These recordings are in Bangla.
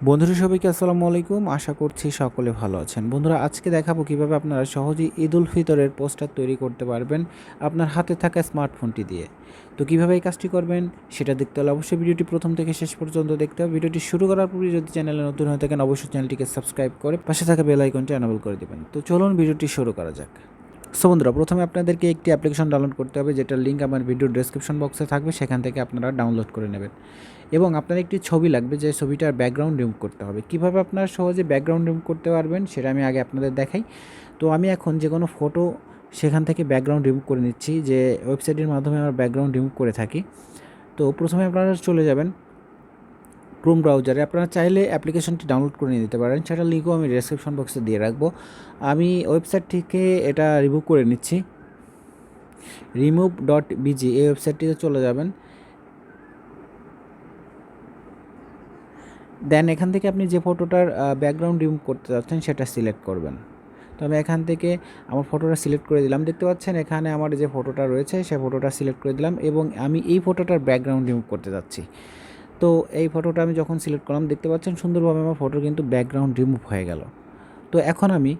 বন্ধুরা সবাইকে আসসালামু আলাইকুম। আশা করছি সকলে ভালো আছেন। বন্ধুরা আজকে দেখাবো কিভাবে আপনারা সহজেই ঈদ উল ফিতরের পোস্টার তৈরি করতে পারবেন আপনার হাতে থাকা স্মার্টফোনটি দিয়ে। তো কিভাবে এই কাজটি করবেন সেটা দেখতে হলে অবশ্যই ভিডিওটি প্রথম থেকে শেষ পর্যন্ত দেখতে হবে। ভিডিওটি শুরু করার পূর্বে যদি চ্যানেলে নতুন হয়ে থাকেন অবশ্যই চ্যানেলটিকে সাবস্ক্রাইব করে পাশে থাকা বেল আইকনটি এনেবল করে দেবেন। তো চলুন ভিডিওটি শুরু করা যাক। সো বন্ধুরা প্রথমে আপনাদেরকে একটি অ্যাপ্লিকেশন ডাউনলোড করতে হবে, যেটার লিঙ্ক আমার ভিডিওর ডেসক্রিপশন বক্সে থাকবে, সেখান থেকে আপনারা ডাউনলোড করে নেবেন। এবং আপনার একটি ছবি লাগবে, যে ছবিটার ব্যাকগ্রাউন্ড রিমুভ করতে হবে। কীভাবে আপনারা সহজে ব্যাকগ্রাউন্ড রিমুভ করতে পারবেন সেটা আমি আগে আপনাদের দেখাই। তো আমি এখন যে কোনো ফটো সেখান থেকে ব্যাকগ্রাউন্ড রিমুভ করে নিচ্ছি, যে ওয়েবসাইটের মাধ্যমে আমরা ব্যাকগ্রাউন্ড রিমুভ করে থাকি। তো প্রথমে আপনারা চলে যাবেন ক্রোম ব্রাউজারে। আপনারা চাইলে অ্যাপ্লিকেশনটি ডাউনলোড করে নিয়ে দিতে পারেন, সেটার লিঙ্কও আমি ডেসক্রিপশন বক্সে দিয়ে রাখবো। আমি ওয়েবসাইট থেকে এটা রিমুভ করে নিচ্ছি। remove.bg এই ওয়েবসাইটটিতে চলে যাবেন। দেন এখান থেকে আপনি যে ফটোটার ব্যাকগ্রাউন্ড রিমুভ করতে যাচ্ছেন সেটা সিলেক্ট করবেন। তো আমি এখান থেকে আমার ফটোটা সিলেক্ট করে দিলাম। দেখতে পাচ্ছেন এখানে আমার যে ফটোটা রয়েছে সেই ফটোটা সিলেক্ট করে দিলাম, এবং আমি এই ফটোটার ব্যাকগ্রাউন্ড রিমুভ করতে যাচ্ছি। তো এই ফটোটা আমি যখন সিলেক্ট করলাম, দেখতে পাচ্ছেন সুন্দরভাবে আমার ফটোর কিন্তু ব্যাকগ্রাউন্ড রিমুভ হয়ে গেল। তো এখন আমি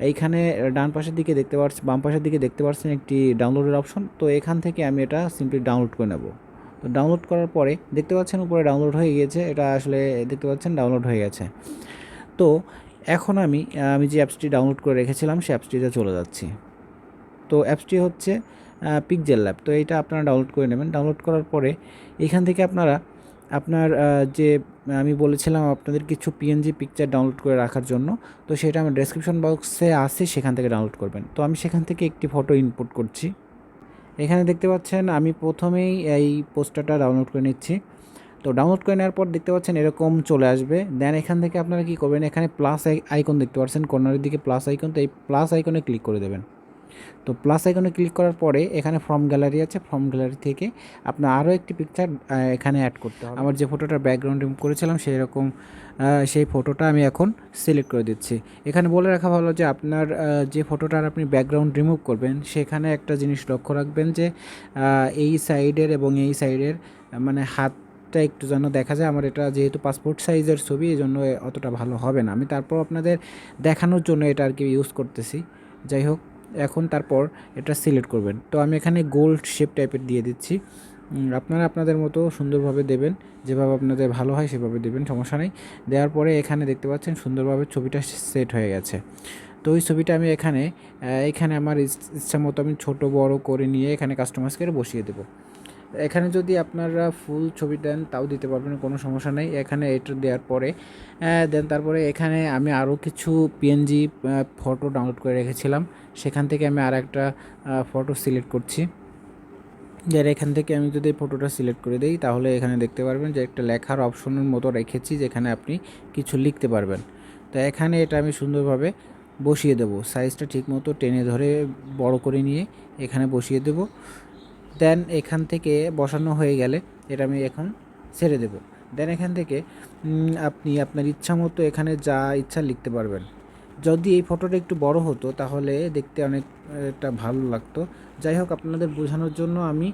এইখানে ডান পাশের দিকে দেখতে পাচ্ছি, বাম পাশের দিকে দেখতে পাচ্ছেন একটি ডাউনলোডের অপশন। তো এখান থেকে আমি এটা সিম্পলি ডাউনলোড করে নেব। তো ডাউনলোড করার পরে দেখতে পাচ্ছেন উপরে ডাউনলোড হয়ে গিয়েছে, এটা আসলে দেখতে পাচ্ছেন ডাউনলোড হয়ে গেছে। তো এখন আমি যে অ্যাপসটি ডাউনলোড করে রেখেছিলাম সেই অ্যাপসটিতে চলে যাচ্ছি। তো অ্যাপসটি হচ্ছে পিক্সেল ল্যাব। তো এইটা আপনারা ডাউনলোড করে নেবেন। ডাউনলোড করার পরে এখান থেকে আপনারা আপনার যে আমি বলেছিলাম আপনাদের কিছু পিএনজি পিকচার ডাউনলোড করে রাখার জন্য, তো সেটা আমার ডেসক্রিপশন বক্সে আছে, সেখান থেকে ডাউনলোড করবেন। তো আমি সেখান থেকে একটি ফটো ইনপুট করছি। এখানে দেখতে পাচ্ছেন আমি প্রথমেই এই পোস্টারটা ডাউনলোড করে নিচ্ছি। তো ডাউনলোড করে নেওয়ার পর দেখতে পাচ্ছেন এরকম চলে আসবে। দেন এখান থেকে আপনারা কী করবেন, এখানে প্লাস আইকন দেখতে পাচ্ছেন কর্নারের দিকে প্লাস আইকন, তো এই প্লাস আইকনে ক্লিক করে দেবেন। তো প্লাস আইকনে ক্লিক করার পরে এখানে ফ্রম গ্যালারি আছে, ফ্রম গ্যালারি থেকে আপনার আরও একটি পিকচার এখানে অ্যাড করতে হবে। আমার যে ফটোটার ব্যাকগ্রাউন্ড রিমুভ করেছিলাম সেরকম সেই ফটোটা আমি এখন সিলেক্ট করে দিচ্ছি। এখানে বলে রাখা ভালো যে আপনার যে ফটোটার আপনি ব্যাকগ্রাউন্ড রিমুভ করবেন সেখানে একটা জিনিস লক্ষ্য রাখবেন, যে এই সাইডের এবং এই সাইডের মানে হাতটা একটু যেন দেখা যায়। আমার এটা যেহেতু পাসপোর্ট সাইজের ছবি, এই জন্য অতটা ভালো হবে না। আমি তারপর আপনাদের দেখানোর জন্য এটা আর কি ইউজ করতেছি। যাই হোক, এখন তারপর এটা সিলেক্ট করবেন। তো আমি এখানে গোল্ড শেপ টাইপের দিয়ে দিচ্ছি। আপনারা আপনাদের মতো সুন্দরভাবে দেবেন, যেভাবে আপনাদের ভালো হয় সেভাবে দেবেন, সমস্যা নেই। দেওয়ার পরে এখানে দেখতে পাচ্ছেন সুন্দরভাবে ছবিটা সেট হয়ে গেছে। তো ওই ছবিটা আমি এখানে আমার ইচ্ছা মতো আমি ছোটো বড়ো করে নিয়ে এখানে কাস্টমাইজ করে বসিয়ে দেবো। এখানে যদি আপনারা ফুল ছবি দেন তাও দিতে পারবেন, কোনো সমস্যা নেই। এখানে এটা দেওয়ার পরে দেন তারপরে এখানে আমি আরও কিছু পিএনজি ফটো ডাউনলোড করে রেখেছিলাম, সেখান থেকে আমি আর একটা ফটো সিলেক্ট করছি। যার এখান থেকে আমি যদি ফটোটা সিলেক্ট করে দিই, তাহলে এখানে দেখতে পারবেন যে একটা লেখার অপশনের মতো রেখেছি, যেখানে আপনি কিছু লিখতে পারবেন। তো এখানে এটা আমি সুন্দরভাবে বসিয়ে দেবো, সাইজটা ঠিকমতো টেনে ধরে বড় করে নিয়ে এখানে বসিয়ে দেবো। দেন এখান থেকে বসানো হয়ে গেলে এটা আমি এখন ছেড়ে দেব। দেন এখান থেকে আপনি আপনার ইচ্ছা মতো এখানে যা ইচ্ছা লিখতে পারবেন। যদি এই ফটোটা একটু বড় হতো তাহলে দেখতে অনেকটা ভালো লাগতো। যাই হোক, আপনাদের বোঝানোর জন্য আমি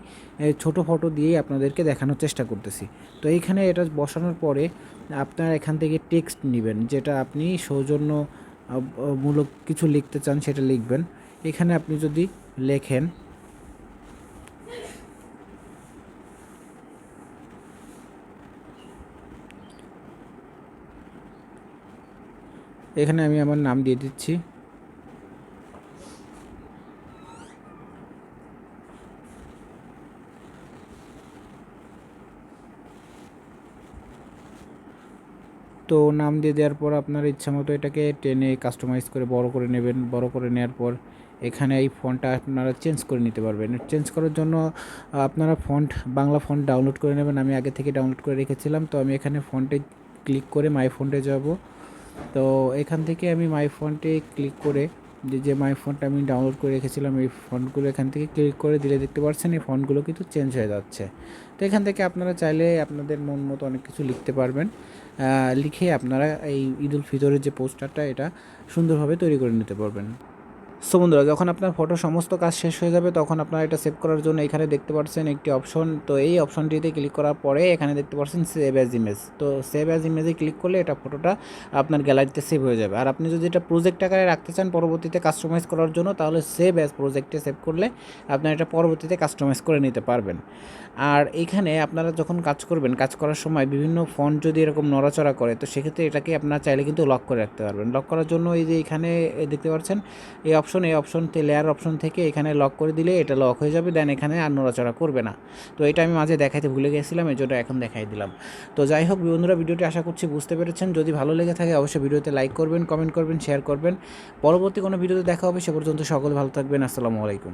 ছোট ফটো দিয়েই আপনাদেরকে দেখানোর চেষ্টা করতেছি। তো এইখানে এটা বসানোর পরে আপনারা এখান থেকে টেক্সট নেবেন, যেটা আপনি সৌজন্য মূলক কিছু লিখতে চান সেটা লিখবেন। এখানে আপনি যদি লেখেন, এখানে আমি আমার নাম দিয়ে দিচ্ছি। তো নাম দিয়ে দেওয়ার পর আপনার ইচ্ছা মতো এটাকে টেনে কাস্টমাইজ করে বড় করে নেবেন। বড় করে নেওয়ার পর এখানে এই ফন্টটা আপনারা চেঞ্জ করে নিতে পারবেন। চেঞ্জ করার জন্য আপনারা বাংলা ফন্ট ডাউনলোড করে নেবেন। আমি আগে থেকে ডাউনলোড করে রেখেছিলাম। তো আমি এখানে ফন্টে ক্লিক করে মাই ফন্টে যাব। তো এখান থেকে আমি মাই ফন্টে ক্লিক করে যে মাই ফন্টটা আমি ডাউনলোড করে রেখেছিলাম, এই ফন্টগুলো এখান থেকে ক্লিক করে দিলে দেখতে পাচ্ছেন এই ফন্টগুলো কিন্তু চেঞ্জ হয়ে যাচ্ছে। তো এখান থেকে আপনারা চাইলে আপনাদের মন মতো অনেক কিছু লিখতে পারবেন। লিখে আপনারা এই ঈদ উল ফিতরের যে পোস্টারটা এটা সুন্দরভাবে তৈরি করে নিতে পারবেন। সো বন্ধুরা, যখন আপনার ফটো সমস্ত কাজ শেষ হয়ে যাবে তখন আপনারা এটা সেভ করার জন্য এখানে দেখতে পাচ্ছেন একটি অপশন। তো এই অপশনটিতে ক্লিক করার পরে এখানে দেখতে পাচ্ছেন সেভ অ্যাজ ইমেজ। তো সেভ অ্যাজ ইমেজে ক্লিক করলে এটা ফটোটা আপনার গ্যালারিতে সেভ হয়ে যাবে। আর আপনি যদি এটা প্রজেক্ট আকারে রাখতে চান পরবর্তীতে কাস্টমাইজ করার জন্য, তাহলে সেভ অ্যাজ প্রজেক্টে সেভ করলে আপনার এটা পরবর্তীতে কাস্টমাইজ করে নিতে পারবেন। আর এইখানে আপনারা যখন কাজ করবেন, কাজ করার সময় বিভিন্ন ফন্ট যদি এরকম নড়াচড়া করে, তো সেক্ষেত্রে এটাকে আপনারা চাইলে কিন্তু লক করে রাখতে পারবেন। লক করার জন্য এই যে এখানে দেখতে পাচ্ছেন এই অপশন লেয়ার অপশন থেকে এখানে লক করে দিলে এটা লক হয়ে যাবে, দেন এখানে আর নড়াচড়া করবে না। তো এটা আমি মাঝে দেখাইতে ভুলে গেছিলাম, এই জন্য এখন দেখাই দিলাম। তো যাই হোক বন্ধুরা, ভিডিওটি আশা করছি বুঝতে পেরেছেন। যদি ভালো লেগে থাকে অবশ্যই ভিডিওতে লাইক করবেন, কমেন্ট করবেন, শেয়ার করবেন। পরবর্তী কোনো ভিডিওতে দেখা হবে, সে পর্যন্ত সকলে ভালো থাকবেন। আসসালামু আলাইকুম।